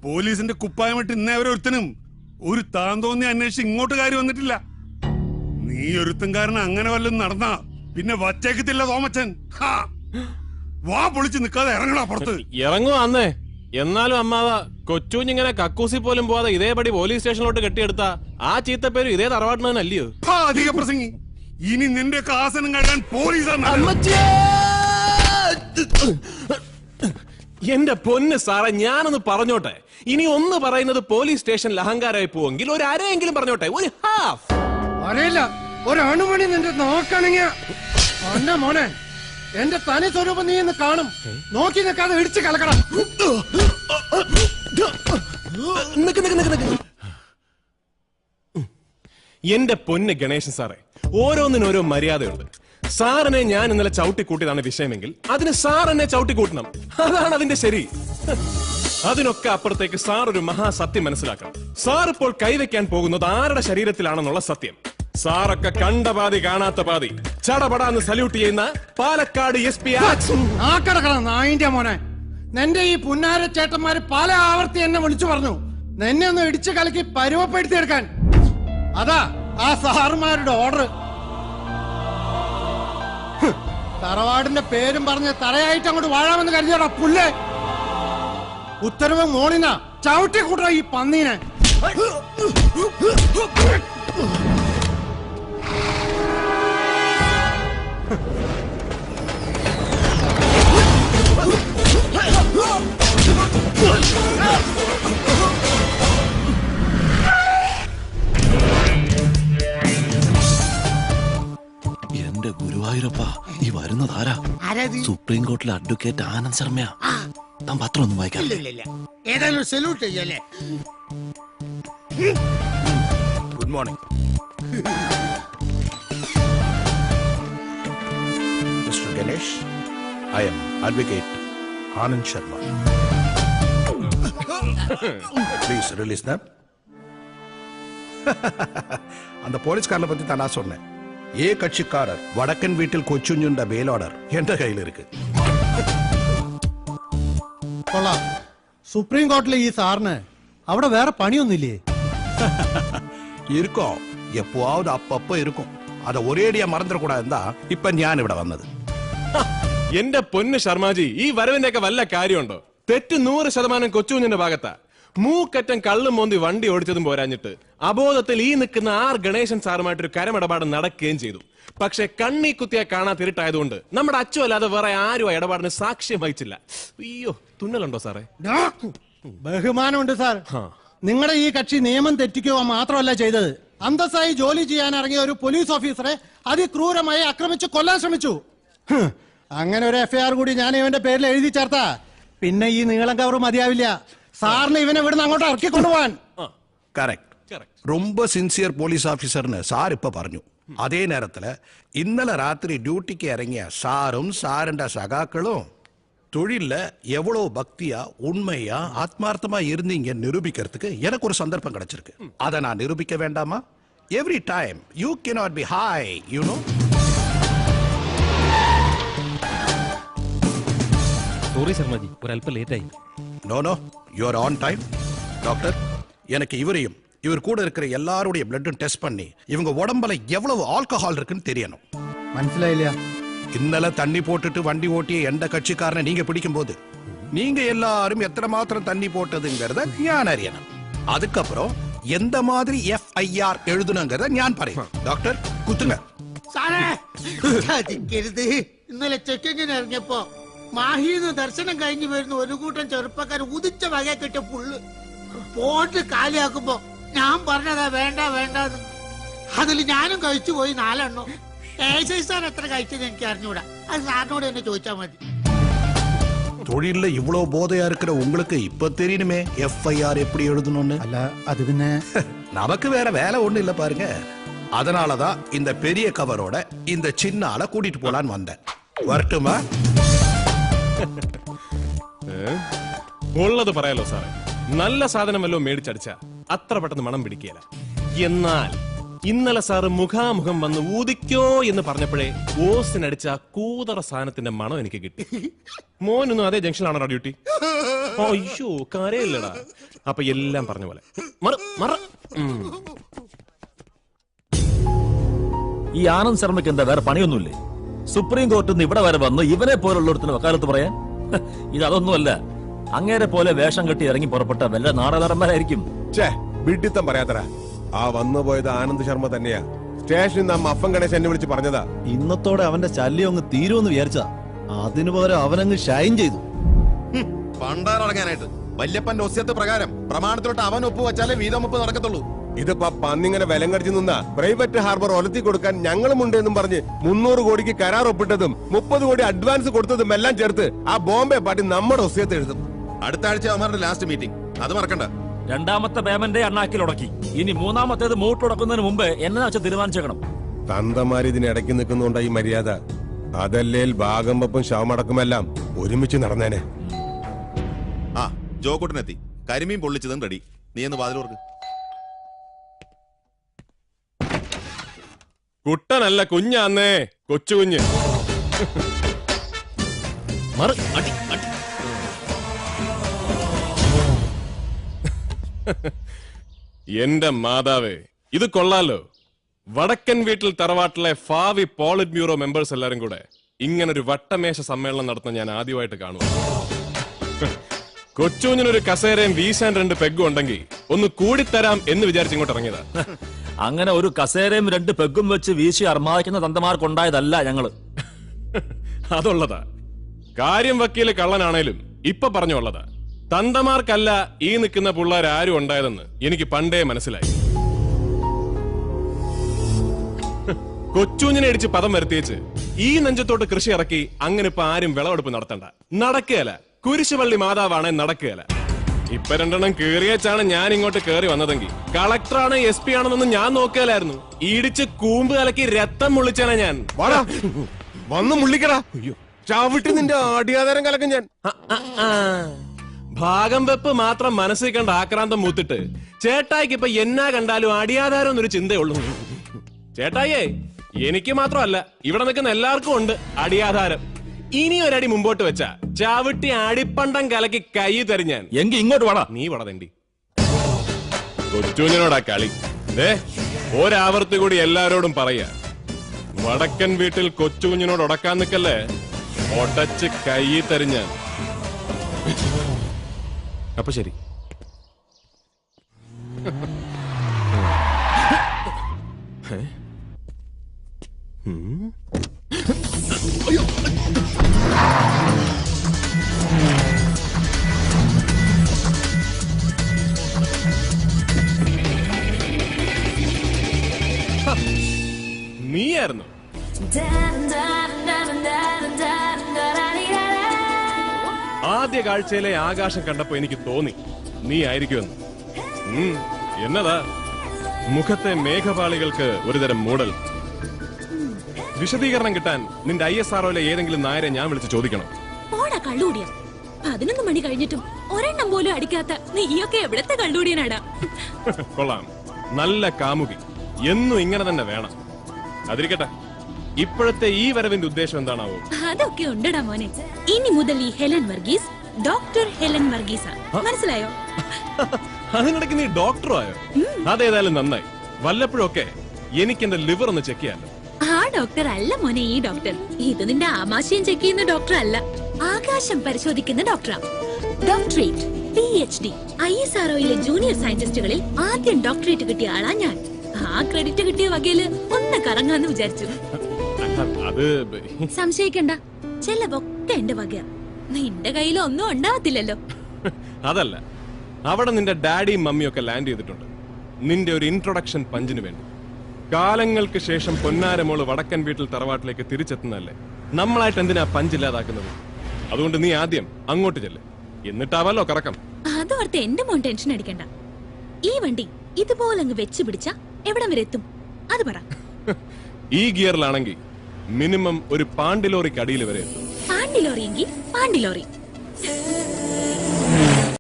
പോലീസിന്റെ കുപ്പായമിട്ട് ഇന്നേ അവരൊരുത്തനും ഒരു താൻ തോന്നി അന്വേഷിച്ച് ഇങ്ങോട്ട് കാര്യം വന്നിട്ടില്ല. നീ ഒരുത്തൻകാരൻ അങ്ങനെ വല്ലതും നടന്നാ പിന്നെ വച്ചേക്കത്തില്ല തോമച്ചൻ. വാ പൊളിച്ച് നിക്കാതെ ഇറങ്ങണ പുറത്ത്. ഇറങ്ങുവാന്നേ. എന്നാലും അമ്മാവ കൊച്ചുഞ്ഞിങ്ങനെ കക്കൂസി പോലും പോവാതെ ഇതേപടി പോലീസ് സ്റ്റേഷനിലോട്ട് കെട്ടിയെടുത്ത ആ ചീത്തപ്പേരും ഇതേ തറവാട്ടിനല്ലയോ? അധിക പ്രസംഗി. ഇനി നിന്റെ ആസനം കഴിയാൻ പോലീസാണ്. എന്റെ പൊന്ന് സാറേ, ഞാനൊന്ന് പറഞ്ഞോട്ടെ. ഇനി ഒന്ന് പറയുന്നത് പോലീസ് സ്റ്റേഷനിൽ അഹങ്കാരമായി പോവെങ്കിൽ ഒരു അരയെങ്കിലും പറഞ്ഞോട്ടെ. ഒരു ഹാഫ് അറിയില്ല. ഒരു അണുമണി നിന്റെ നോക്കണെങ്കിൽ മോനെ എന്റെ തനി സ്വരൂപം നീ ഇന്ന് കാണും. നോക്കി നിൽക്കാതെ ഇടിച്ച് കലക്കണം. എന്റെ പൊന്ന് ഗണേശൻ സാറേ, ഓരോന്നിനും ഓരോ മര്യാദയുണ്ട്. സാറിനെ ഞാൻ ഇന്നലെ ചവിട്ടിക്കൂട്ടിയതാണ് വിഷയമെങ്കിൽ അതിന് സാർ എന്നെ ചവിട്ടിക്കൂട്ടണം. അതാണ് അതിന്റെ ശരി. അതിനൊക്കെ അപ്പുറത്തേക്ക് സാർ ഒരു മഹാസത്യം മനസ്സിലാക്കണം. സാർ ഇപ്പോൾ കൈവയ്ക്കാൻ പോകുന്നത് ആരുടെ ശരീരത്തിലാണെന്നുള്ള സത്യം. സാറൊക്കെ കണ്ട പാതി കാണാത്ത പാതി ചടപടാന്ന് സല്യൂട്ട് ചെയ്യുന്ന പാലക്കാട് SP നായിന്റെ മോനെ, നിന്റെ ഈ പുന്നാര ചേട്ടന്മാര് പല ആവർത്തി എന്നെ വിളിച്ചു പറഞ്ഞു നിന്നെ ഒന്ന് ഇടിച്ചു കലക്കി പരുവപ്പെടുത്തിയെടുക്കാൻ. അതാ ആ സാറുമാരുടെ ഓർഡർ. തറവാടിന്റെ പേരും പറഞ്ഞ് തറയായിട്ട് അങ്ങോട്ട് വാഴാമെന്ന് കരുതിയോടാ പുല്ലേ. ഉത്തരവ് മോണിന ചവിട്ടി കൂട്ടാ ഈ പന്നീനെ. എന്റെ ഗുരുവായൂരപ്പ, ഈ വരുന്നതാരാ? സുപ്രീം കോർട്ടിലെ അഡ്വക്കേറ്റ് ആനന്ദ് ശർമ്മയാ. താൻ പത്രം ഒന്നും വായിക്കാം. ഏതായാലും സല്യൂട്ട് ചെയ്യല്ലേ. Good morning mister Ganesh. I'm advocate Anand Sharma. Please release them. அந்த போலீஸ்காரனை பத்தி தான் நான் சொன்னேன். ஏ கட்சிக்காரர் வடக்கன் வீட்டில் கொச்சுஞ்சுண்ட பெயில் ஆர்டர் என்ற கையில் இருக்கு. കൊള്ളാം. സുപ്രീം കോർട്ടിലെ ഈ സാറിന് അവിടെ വേറെ പണിയൊന്നുമില്ലേ? இருக்கும், எப்போவாவது அப்பப்போ இருக்கும். அதை ஒரேடியா மறந்துடக்கூடாதுதான் இப்ப ഞാൻ ഇവിടെ വന്നത്. എന്റെ പൊന്ന് ശർമാജി, ഈ വരവിന്റെയൊക്കെ വല്ല കാര്യമുണ്ടോ? തെറ്റ് 100% കൊച്ചുകുഞ്ഞിന്റെ ഭാഗത്താ. മൂക്കറ്റം കള്ളും മോന്തി വണ്ടി ഓടിച്ചതും പോരാഞ്ഞിട്ട് അബോധത്തിൽ ഈ നിൽക്കുന്ന ഗണേശൻ സാറുമായിട്ടൊരു കരമിടപാട് നടക്കുകയും ചെയ്തു. പക്ഷെ കണ്ണി കുത്തിയാ കാണാതിരുട്ടായതുകൊണ്ട് നമ്മുടെ അച്ചു അല്ലാതെ വേറെ ആരും ആ ഇടപാടിന് സാക്ഷ്യം വഹിച്ചില്ല. അയ്യോ, തുന്നലുണ്ടോ സാറേ? ബഹുമാനമുണ്ട് സാർ. നിങ്ങളുടെ ഈ കക്ഷി നിയമം തെറ്റിക്കുക മാത്രമല്ല ചെയ്തത്, അന്തസ്സായി ജോലി ചെയ്യാൻ ഇറങ്ങിയ ഒരു പോലീസ് ഓഫീസറെ അതിക്രൂരമായി ആക്രമിച്ച് കൊല്ലാൻ ശ്രമിച്ചു. അങ്ങനെ ഒരു FIR കൂടി ഞാൻ ഇവന്റെ പേരിൽ എഴുതി ചേർത്താ പിന്നെ ഈ നീളം കവർ മതിയാവില്ല. സാറിന് ഇവനെ ഇവിടുന്ന് അങ്ങോട്ട് ഇറക്കി കൊണ്ടുപോവാൻ. ரொம்ப സിൻസിയർ പോലീസ് ഓഫീസറിന് സാർ ഇപ്പൊ പറഞ്ഞു. അതേ നേരത്തില് ഇന്നലെ രാത്രി ഡ്യൂട്ടിക്ക് ഇറങ്ങിയ സാറും സാറിന്റെ സഖാക്കളും தொழில எவ்வளவு பக்தியா உண்மையா ஆத்மார்த்தமா இருந்தீங்க நிரூபிக்கிறதுக்கு எனக்கு ஒரு சந்தர்ப்பம் கிடைச்சிருக்கு. அதை நான் நிரூபிக்க வேண்டாமா? Every time you cannot be high, you know. Sorry Sharmaji, ഒരല്പം ലേറ്റ് ആയി. No no, you are on time. Doctor, எனக்கு இவரையும் இவர் கூட இருக்கிற எல்லாருடைய பிளட்டும் டெஸ்ட் பண்ணி இவங்க உடம்புல எவ்வளவு ஆல்கஹால் இருக்குன்னு தெரியணும். മനസ്സിലായില്ല. ഇന്നലെ തണ്ണി പോട്ടിട്ട് വണ്ടി ഓട്ടിയ എന്റെ കക്ഷിക്കാരനെ നീങ്ക പിടിക്കുമ്പോൾ நீங்க எல்லாரும் எத்தனை மாத்திரம் தண்ணி போட்டதுங்கிறத ஞான் அறியணும். அதுக்கப்புறம் எந்த மாதிரி FIR எழுதணுங்கிறத ஞான் പറയും. ഡോക്ടർ കുത്തുങ്ങ. ഇന്നലെ ചെക്കിങ്ങിന് ഇറങ്ങിയപ്പോ മാഹിന്ന് ദർശനം കഴിഞ്ഞു വരുന്ന ഒരു കൂട്ടം ചെറുപ്പക്കാർ ഉദിച്ച വക കിട്ടിയ പുള്ള് പോട്ട് കാലിയാക്കുമ്പോ ഞാൻ പറഞ്ഞതാ വേണ്ട വേണ്ടെന്ന്. അതിൽ ഞാനും കഴിച്ചു പോയി 4 എണ്ണം. സാർ എത്ര കഴിച്ചത് എനിക്ക് അറിഞ്ഞൂടാ. അത് സാറിനോട് തന്നെ ചോദിച്ചാൽ മതി. தொழில இவ்வளவு போதையா இருக்கிற உங்களுக்கு இப்ப தெரியணுமே FIR எப்படி எழுதணும்னு. അല്ല, അത് പിന്നെ நமக்கு வேற வேலை ஒண்ணு இல்ல பாருங்க. அதனாலதான் இந்த பெரிய கவரோட இந்த சின்ன ஆளை கூட்டிட்டு போலான்னு வந்தேன். வரட்டுமா? ഉള്ളത് പറയാലോ സാറേ, നല്ല സാധനം വല്ലോ മേടിച്ചടിച്ച അത്ര പെട്ടെന്ന് മണം പിടിക്കുകയില്ല. എന്നാൽ ഇന്നലെ സാറ് മുഖാമുഖം വന്ന് ഊതിക്കോ എന്ന് പറഞ്ഞപ്പോഴേ ഓസിനടിച്ച ആ കൂതറ സാധനത്തിന്റെ മണം എനിക്ക് കിട്ടി. മോനൊന്നും അതേ ജംഗ്ഷനിലാണോ ഡ്യൂട്ടി? അയ്യോ കരയില്ലടാ. അപ്പൊ എല്ലാം പറഞ്ഞ പോലെ ഈ ആനന്ദ് ശർമ്മയ്ക്ക് എന്താ വേറെ പണിയൊന്നുമില്ലേ? സുപ്രീം കോർട്ടിൽ നിന്ന് ഇവിടെ വരെ വന്ന് ഇവനെ പോലുള്ളൊരുത്തിന് വക്കാലത്ത് പറയാൻ? ഇതൊന്നുമല്ല, അങ്ങേരെ പോലെ വേഷം കെട്ടി ഇറങ്ങി പുറപ്പെട്ട വല്ല നാടകന്മാരായിരിക്കും. വിഡിത്തം പറയാത്തറ. ആ വന്നുപോയത് ആനന്ദ് ശർമ്മ തന്നെയാ. സ്റ്റേഷനിൽ നിന്ന് അമ്മ ഗണേശ് എന്നെ വിളിച്ച് പറഞ്ഞതാ. ഇന്നത്തോടെ അവന്റെ ശല്യം അങ്ങ് തീരുമെന്ന് വിചാരിച്ചാ. അതിനു പകരം അവനങ്ങ് ഷൈൻ ചെയ്തു. പണ്ടാറടങ്ങാനായിട്ട് വല്യപ്പന്റെ ഒസ്യത്ത് പ്രകാരം പ്രമാണത്തിലോട്ട് അവൻ ഒപ്പ് വെച്ചാലേ വീതമൊപ്പ് നടക്കത്തുള്ളൂ. ഇതിപ്പോ പന്നിങ്ങനെ വിലം കടിച്ചു നിന്ന പ്രൈവറ്റ് ഹാർബർ ഒലത്തി കൊടുക്കാൻ ഞങ്ങളുമുണ്ട് എന്നും പറഞ്ഞ് 300 കോടിക്ക് കരാർ ഒപ്പിട്ടതും 30 കോടി അഡ്വാൻസ് കൊടുത്തതും എല്ലാം ചേർത്ത് ആ ബോംബെ പാർട്ടി നമ്മുടെ ഒസ്യത്ത് എഴുതും. അടുത്ത ആഴ്ച അവന്മാരുടെ ലാസ്റ്റ് മീറ്റിംഗ്, അത് മറക്കണ്ട. രണ്ടാമത്തെ പേയ്മെന്റ് അണ്ണാക്കിൽ ഉടക്കി. ഇനി മൂന്നാമത്തേത് മൂട്ടുടക്കുന്നതിന് മുമ്പ് എന്നെ വെച്ച് തീരുമാനിച്ചേക്കണം. തന്തമാര് ഇതിനിടയ്ക്ക് നിൽക്കുന്നുണ്ട ഈ മര്യാദ. അതല്ലേൽ ഭാഗം വെപ്പും ശവമടക്കുമെല്ലാം ഒരുമിച്ച് നടന്നേനെ. ആ ജോക്കുട്ടനെത്തി. കരിമീൻ പൊള്ളിച്ചതും റെഡി. നീ എന്ന് വാതിലോർക്ക്. കുട്ടനല്ല കുഞ്ഞാന്നേ, കൊച്ചു കുഞ്ഞ്. എന്റെ മാതാവേ, ഇത് കൊള്ളാലോ. വടക്കൻ വീട്ടിൽ തറവാട്ടിലെ ഫാവി പോളിറ്റ് ബ്യൂറോ മെമ്പേഴ്സ് എല്ലാരും കൂടെ ഇങ്ങനൊരു വട്ടമേശ സമ്മേളനം നടത്തുന്ന ഞാൻ ആദ്യമായിട്ട് കാണുന്നു. കൊച്ചുകുഞ്ഞിനൊരു കസേരയും വീശാൻ 2 പെഗും ഉണ്ടെങ്കിൽ ഒന്ന് കൂടിത്തരാം എന്ന് വിചാരിച്ച് ഇങ്ങോട്ട് ഇറങ്ങിയതാ. അങ്ങനെ ഒരു കസേരയും 2 പെഗും വെച്ച് വീശി അർമാദിക്കുന്ന തന്തമാർക്കുണ്ടായതല്ല ഞങ്ങള്. അതുള്ളതാ. കാര്യം വക്കീല് കള്ളനാണേലും ഇപ്പൊ പറഞ്ഞുള്ളതാ. തന്തമാർക്കല്ല ഈ നിൽക്കുന്ന പിള്ളേർ ആരും ഉണ്ടായതെന്ന് എനിക്ക് പണ്ടേ മനസ്സിലായി. കൊച്ചുകുഞ്ഞിനെ ഇടിച്ച് പദം വരുത്തിയേച്ച് ഈ നെഞ്ചത്തോട്ട് കൃഷി ഇറക്കി അങ്ങനെ ഇപ്പൊ ആരും വിളവെടുപ്പ് നടത്തണ്ട. നടക്കുകയല്ല. കുരിശുപള്ളി മാതാവാണെ നടക്കുകയല്ല. ഇപ്പൊ 2 എണ്ണം കേറിയച്ചാണ് ഞാൻ ഇങ്ങോട്ട് കേറി വന്നതെങ്കിൽ കളക്ടറാണ് SP ആണെന്നൊന്നും ഞാൻ നോക്കിയാലായിരുന്നു. ഇടിച്ച് കൂമ്പ് കലക്കി രക്തം മുള്ളിച്ചാണ് ഞാൻ. വന്ന് മുള്ളിക്കടാ. ചവിട്ടി നിന്റെ ആടിയാധാരം കലക്കും ഞാൻ. ഭാഗം വെപ്പ് മാത്രം മനസ്സിൽ കണ്ട ആക്രാന്തം മൂത്തിട്ട് ചേട്ടായിക്ക് ഇപ്പൊ എന്നാ കണ്ടാലും അടിയാധാരം എന്നൊരു ചിന്തയുള്ളൂ. ചേട്ടായിയേ, എനിക്ക് മാത്രമല്ല ഇവിടെ നിൽക്കുന്ന എല്ലാവർക്കും ഉണ്ട് അടിയാധാരം. ഇനി ഒരടി മുമ്പോട്ട് വെച്ച ചവിട്ടി അടിപ്പണ്ടം കലക്കി കൈ തരിഞ്ഞാൻ. എങ്കി ഇങ്ങോട്ട് വേടാ. നീ വടതണ്ടി. കൊച്ചുകുഞ്ഞിനോടാ കളി. ഒരാവർത്തി കൂടി എല്ലാരോടും പറയാ, വടക്കൻ വീട്ടിൽ കൊച്ചുകുഞ്ഞിനോട് ഉടക്കാൻ നിക്കല്ലേ, ഒടച്ച് കൈ തരിഞ്ഞാൻ. അപ്പൊ ശരി. നീയായിരുന്നു. ആദ്യ കാഴ്ചയിലെ ആകാശം കണ്ടപ്പോ എനിക്ക് തോന്നി നീ ആയിരിക്കുമെന്ന്. എന്നതാ മുഖത്തെ മേഘപാളികൾക്ക് ഒരുതരം മൂടൽ. വിശദീകരണം കിട്ടാൻ നിന്റെ ISROയിലെ ഏതെങ്കിലും നായരെ ഞാൻ വിളിച്ച് ചോദിക്കണം. 11 മണി കഴിഞ്ഞിട്ടും ഒരെണ്ണം പോലും അടിക്കാത്ത നീയൊക്കെ എവിടത്തെ കള്ളൂടിയനാടാ. കൊള്ളാം. നല്ല കാമുകി. എന്നും ഇങ്ങനെ തന്നെ വേണം. അതിരിക്കട്ടെ, ഇപ്പോഴത്തെ ഈ വരവിന്റെ ഉദ്ദേശം എന്താണാവോ? അതൊക്കെ ഉണ്ടടാ മോനെ. ഇനി മുതൽ ഈ Helen Varghese doctor Helen Varghese. മനസ്സിലായോ? അതിനിടയ്ക്ക് നീ ഡോക്ടറോ ആയോ? അതേതായാലും നന്നായി. വല്ലപ്പോഴൊക്കെ എനിക്ക് എന്റെ ലിവർ ഒന്ന് ചെക്ക് ചെയ്യാലോ. ആ ഡോക്ടർ അല്ല മോനെ ഈ ഡോക്ടർ. ഇത് നിന്റെ ആമാശയം ചെക്ക് ചെയ്യുന്ന ഡോക്ടർ അല്ല, ആകാശം പരിശോധിക്കുന്ന ഡോക്ടറാ. ഡോക്ടറേറ്റ്, PhD, ISROയിലെ ജൂനിയർ സയന്റിസ്റ്റുകളിൽ ആദ്യം ഡോക്ടറേറ്റ് കിട്ടിയ ആളാ ഞാൻ. ആ ക്രെഡിറ്റ് കിട്ടിയ വകയില് ഒന്ന് കറങ്ങാന്ന് വിചാരിച്ചു. അത് സംശയിക്കണ്ട, ചെലവൊക്കെ എന്റെ വകയാ. നിന്റെ കയ്യിൽ ഒന്നും ഉണ്ടാവത്തില്ലല്ലോ. അതല്ല, അവിടെ നിന്റെ ഡാഡിയും മമ്മിയൊക്കെ ലാൻഡ് ചെയ്തിട്ടുണ്ട്. നിന്റെ ഒരു ഇൻട്രൊഡക്ഷൻ പഞ്ചിന് വേണ്ടി. കാലങ്ങൾക്ക് ശേഷം പൊന്നാരമോള് വടക്കൻ വീട്ടിൽ തറവാട്ടിലേക്ക് തിരിച്ചെത്തുന്നതല്ലേ. നമ്മളായിട്ട് എന്തിനാ പഞ്ചില്ലാതാക്കുന്നത്? അതുകൊണ്ട് നീ ആദ്യം അങ്ങോട്ട് ചെല്ല്, എന്നിട്ടാവല്ലോ കറക്കം. അതോർത്ത് എന്റെ മോൻ ടെൻഷൻ അടിക്കണ്ട. ഈ വണ്ടി ഇതുപോലെ അങ്ങ് വെച്ച് പിടിച്ച എവിടം വരെ എത്തും അത് പറ. ഈ ഗിയറിലാണെങ്കിൽ മിനിമം ഒരു പാണ്ടിലോറിക്ക് അടിയിൽ വരെ എത്തും. പാണ്ടിലോറി എങ്കിൽ പാണ്ടിലോറി.